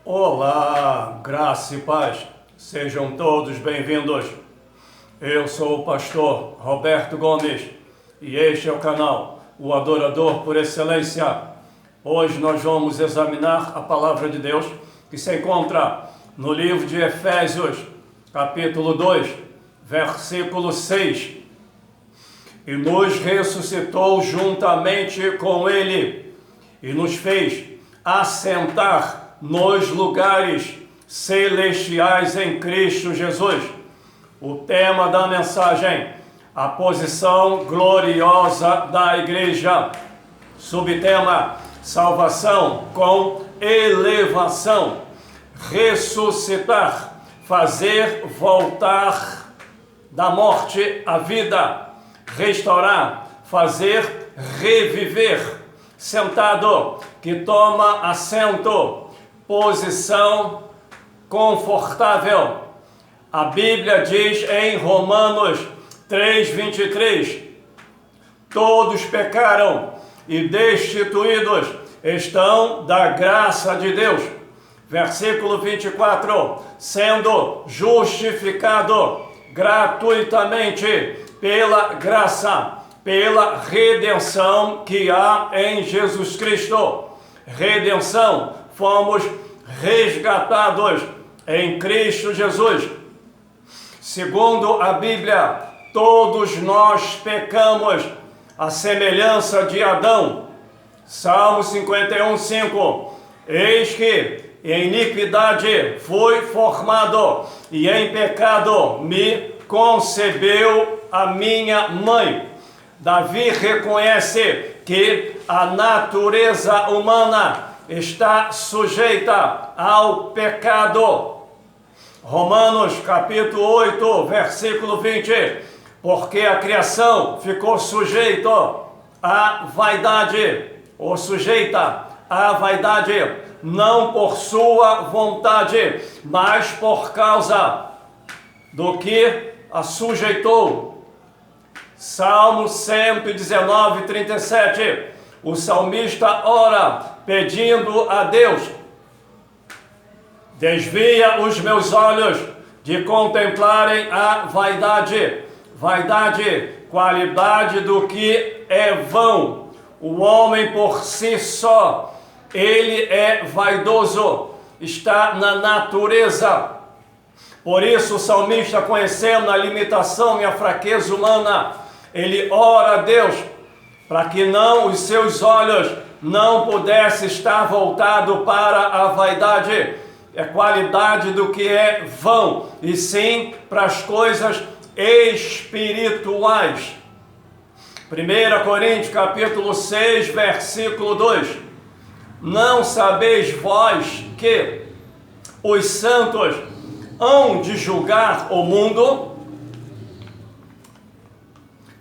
Olá, graça e paz, sejam todos bem-vindos. Eu sou o pastor Roberto Gomes e este é o canal O Adorador por Excelência. Hoje nós vamos examinar a palavra de Deus que se encontra no livro de Efésios, capítulo 2, versículo 6. E nos ressuscitou juntamente com Ele e nos fez assentar nos lugares celestiais em Cristo Jesus. O tema da mensagem: a posição gloriosa da igreja. Subtema: salvação com elevação. Ressuscitar, fazer voltar da morte à vida. Restaurar, fazer reviver. Sentado, que toma assento. Posição confortável. A Bíblia diz em Romanos 3:23: todos pecaram e destituídos estão da graça de Deus. Versículo 24: sendo justificado gratuitamente pela graça, pela redenção que há em Jesus Cristo. Redenção, fomos resgatados em Cristo Jesus. Segundo a Bíblia, todos nós pecamos à semelhança de Adão. Salmo 51:5: eis que em iniquidade fui formado, e em pecado me concebeu a minha mãe. Davi reconhece que a natureza humana está sujeita ao pecado. Romanos capítulo 8, versículo 20: porque a criação ficou sujeita à vaidade, ou sujeita à vaidade, não por sua vontade, mas por causa do que a sujeitou. Salmo 119:37. O salmista ora pedindo a Deus: desvia os meus olhos de contemplarem a vaidade. Vaidade, qualidade do que é vão. O homem por si só, ele é vaidoso, está na natureza. Por isso o salmista, conhecendo a limitação e a fraqueza humana, ele ora a Deus para que os seus olhos não pudessem estar voltados para a vaidade, a qualidade do que é vão, e sim para as coisas espirituais. 1 Coríntios capítulo 6, versículo 2: não sabeis vós que os santos hão de julgar o mundo?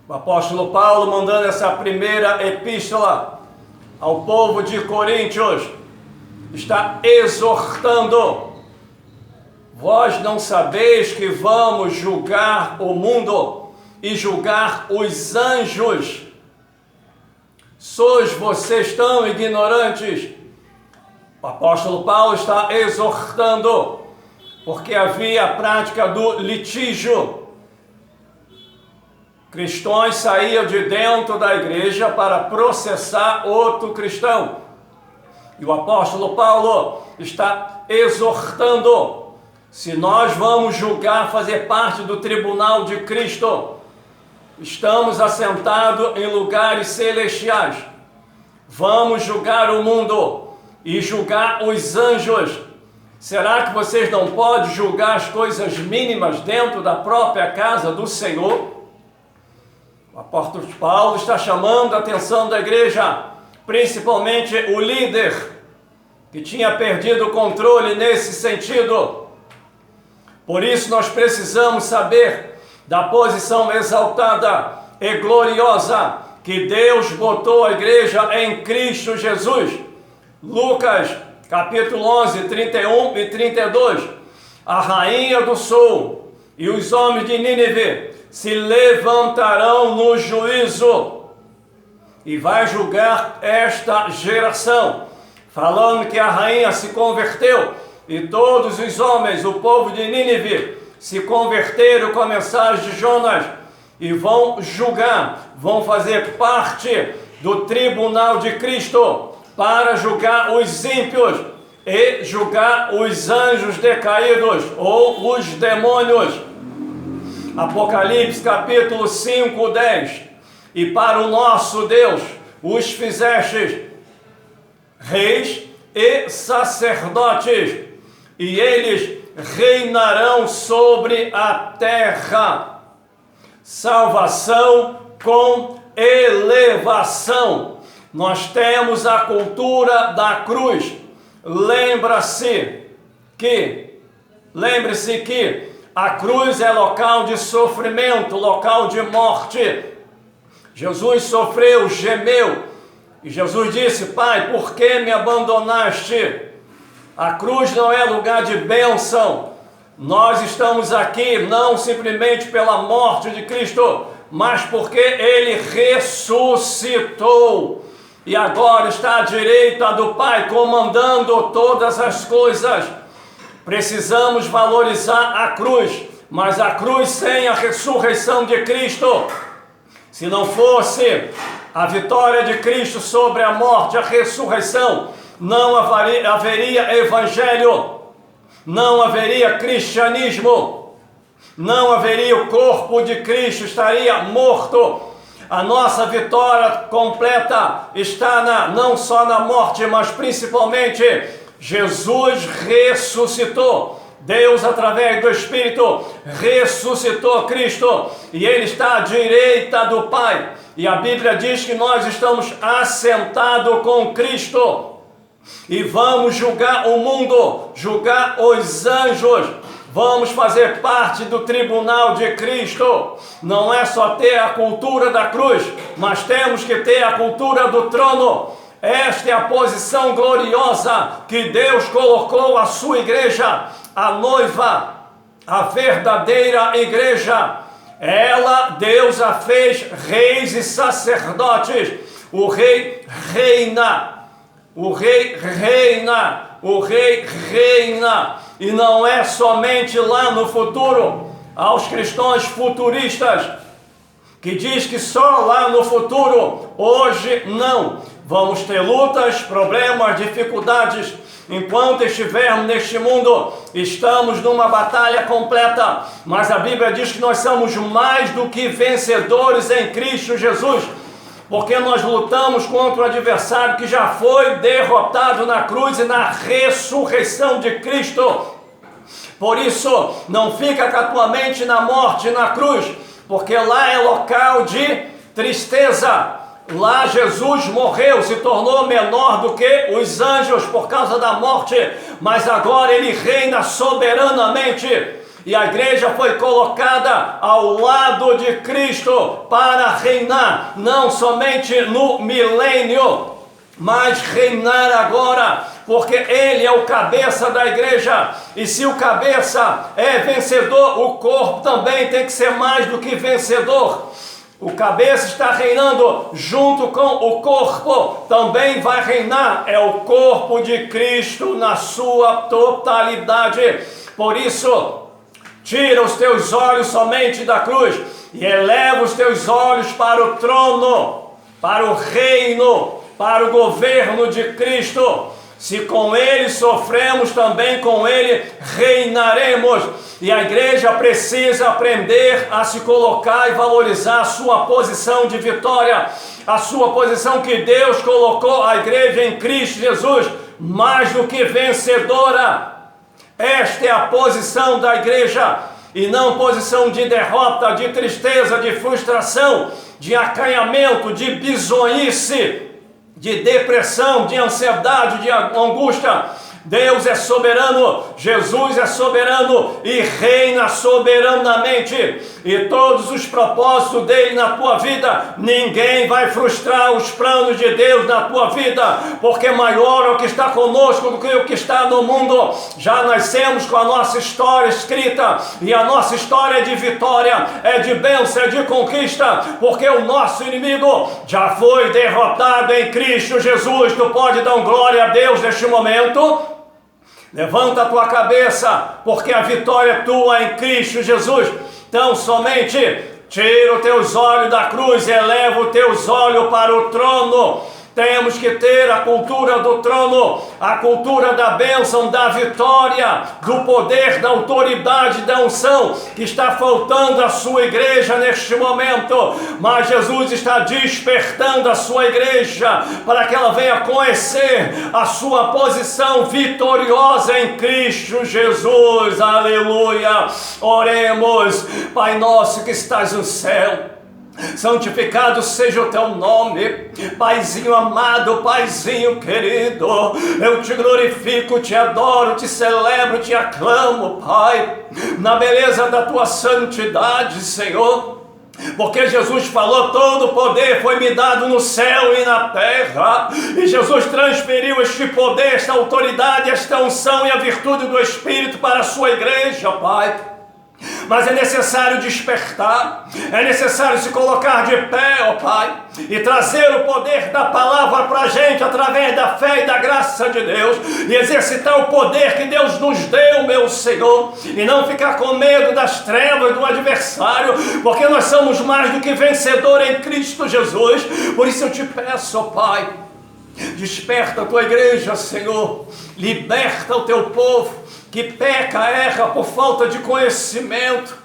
O apóstolo Paulo, mandando essa primeira epístola ao povo de Coríntios, está exortando: vós não sabeis que vamos julgar o mundo e julgar os anjos? Sois vocês tão ignorantes? O apóstolo Paulo está exortando, porque havia a prática do litígio. Cristãos saíam de dentro da igreja para processar outro cristão. E o apóstolo Paulo está exortando: se nós vamos julgar, fazer parte do tribunal de Cristo, estamos assentados em lugares celestiais. Vamos julgar o mundo e julgar os anjos. Será que vocês não podem julgar as coisas mínimas dentro da própria casa do Senhor? O apóstolo Paulo está chamando a atenção da igreja, principalmente o líder, que tinha perdido o controle nesse sentido. Por isso nós precisamos saber da posição exaltada e gloriosa que Deus botou a igreja em Cristo Jesus. Lucas capítulo 11, 31 e 32. A rainha do sul e os homens de Nínive se levantarão no juízo e vai julgar esta geração, falando que a rainha se converteu e todos os homens, o povo de Nínive, se converteram com a mensagem de Jonas e vão julgar, vão fazer parte do tribunal de Cristo para julgar os ímpios e julgar os anjos decaídos ou os demônios. Apocalipse capítulo 5, 10. E para o nosso Deus os fizestes reis e sacerdotes, e eles reinarão sobre a terra. Salvação com elevação. Nós temos a cultura da cruz. Lembre-se que a cruz é local de sofrimento, local de morte. Jesus sofreu, gemeu, e Jesus disse: Pai, por que me abandonaste? A cruz não é lugar de bênção. Nós estamos aqui não simplesmente pela morte de Cristo, mas porque Ele ressuscitou. E agora está à direita do Pai, comandando todas as coisas. Precisamos valorizar a cruz, mas a cruz sem a ressurreição de Cristo. Se não fosse a vitória de Cristo sobre a morte, a ressurreição, não haveria evangelho, não haveria cristianismo, não haveria o corpo de Cristo, estaria morto. A nossa vitória completa está não só na morte, mas principalmente Jesus ressuscitou. Deus, através do Espírito, ressuscitou Cristo e Ele está à direita do Pai. E a Bíblia diz que nós estamos assentados com Cristo e vamos julgar o mundo, julgar os anjos. Vamos fazer parte do tribunal de Cristo. Não é só ter a cultura da cruz, mas temos que ter a cultura do trono. Esta é a posição gloriosa que Deus colocou a sua igreja, a noiva, a verdadeira igreja. Deus a fez reis e sacerdotes. O rei reina, o rei reina, o rei reina. E não é somente lá no futuro, aos cristãos futuristas, que diz que só lá no futuro, hoje não. Vamos ter lutas, problemas, dificuldades. Enquanto estivermos neste mundo, estamos numa batalha completa. Mas a Bíblia diz que nós somos mais do que vencedores em Cristo Jesus. Porque nós lutamos contra o adversário que já foi derrotado na cruz e na ressurreição de Cristo. Por isso, não fica com a tua mente na morte, na cruz, porque lá é local de tristeza. Lá Jesus morreu, se tornou menor do que os anjos por causa da morte, mas agora Ele reina soberanamente. E a igreja foi colocada ao lado de Cristo para reinar, não somente no milênio, mas reinar agora, porque Ele é o cabeça da igreja. E se o cabeça é vencedor, o corpo também tem que ser mais do que vencedor. O cabeça está reinando junto com o corpo, também vai reinar, é o corpo de Cristo na sua totalidade. Por isso, tira os teus olhos somente da cruz e eleva os teus olhos para o trono, para o reino, para o governo de Cristo. Se com Ele sofremos, também com Ele reinaremos. E a igreja precisa aprender a se colocar e valorizar a sua posição de vitória, a sua posição que Deus colocou a igreja em Cristo Jesus, mais do que vencedora. Esta é a posição da igreja, e não posição de derrota, de tristeza, de frustração, de acanhamento, de bizonhice, de depressão, de ansiedade, de angústia. Deus é soberano, Jesus é soberano e reina soberanamente. E todos os propósitos dele na tua vida, ninguém vai frustrar os planos de Deus na tua vida, porque maior é o que está conosco do que o que está no mundo. Já nascemos com a nossa história escrita, e a nossa história é de vitória, é de bênção, é de conquista, porque o nosso inimigo já foi derrotado em Cristo Jesus. Tu pode dar glória a Deus neste momento? Levanta a tua cabeça, porque a vitória é tua em Cristo Jesus. Então somente tira os teus olhos da cruz e eleva os teus olhos para o trono. Temos que ter a cultura do trono, a cultura da bênção, da vitória, do poder, da autoridade, da unção, que está faltando à sua igreja neste momento. Mas Jesus está despertando a sua igreja para que ela venha conhecer a sua posição vitoriosa em Cristo Jesus. Aleluia! Oremos. Pai nosso que estás no céu, santificado seja o teu nome, Paizinho amado, Paizinho querido, eu te glorifico, te adoro, te celebro, te aclamo, Pai, na beleza da tua santidade, Senhor, porque Jesus falou, todo poder foi me dado no céu e na terra, e Jesus transferiu este poder, esta autoridade, esta unção e a virtude do Espírito para a sua igreja, Pai. Mas é necessário despertar, é necessário se colocar de pé, ó Pai, e trazer o poder da palavra para a gente, através da fé e da graça de Deus, e exercitar o poder que Deus nos deu, meu Senhor, e não ficar com medo das trevas do adversário, porque nós somos mais do que vencedor em Cristo Jesus. Por isso eu te peço, ó Pai, desperta a tua igreja, Senhor, liberta o teu povo, que peca, erra por falta de conhecimento,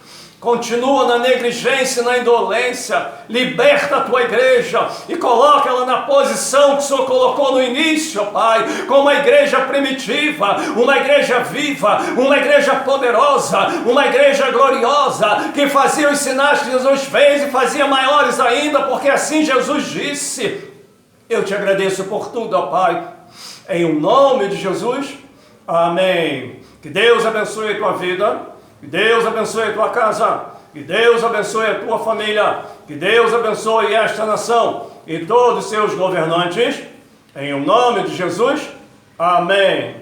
continua na negligência e na indolência. Liberta a tua igreja e coloca ela na posição que o Senhor colocou no início, Pai, como uma igreja primitiva, uma igreja viva, uma igreja poderosa, uma igreja gloriosa, que fazia os sinais que Jesus fez e fazia maiores ainda, porque assim Jesus disse. Eu te agradeço por tudo, ó Pai, em o nome de Jesus, amém. Que Deus abençoe a tua vida, que Deus abençoe a tua casa, que Deus abençoe a tua família, que Deus abençoe esta nação e todos os seus governantes, em o nome de Jesus, amém.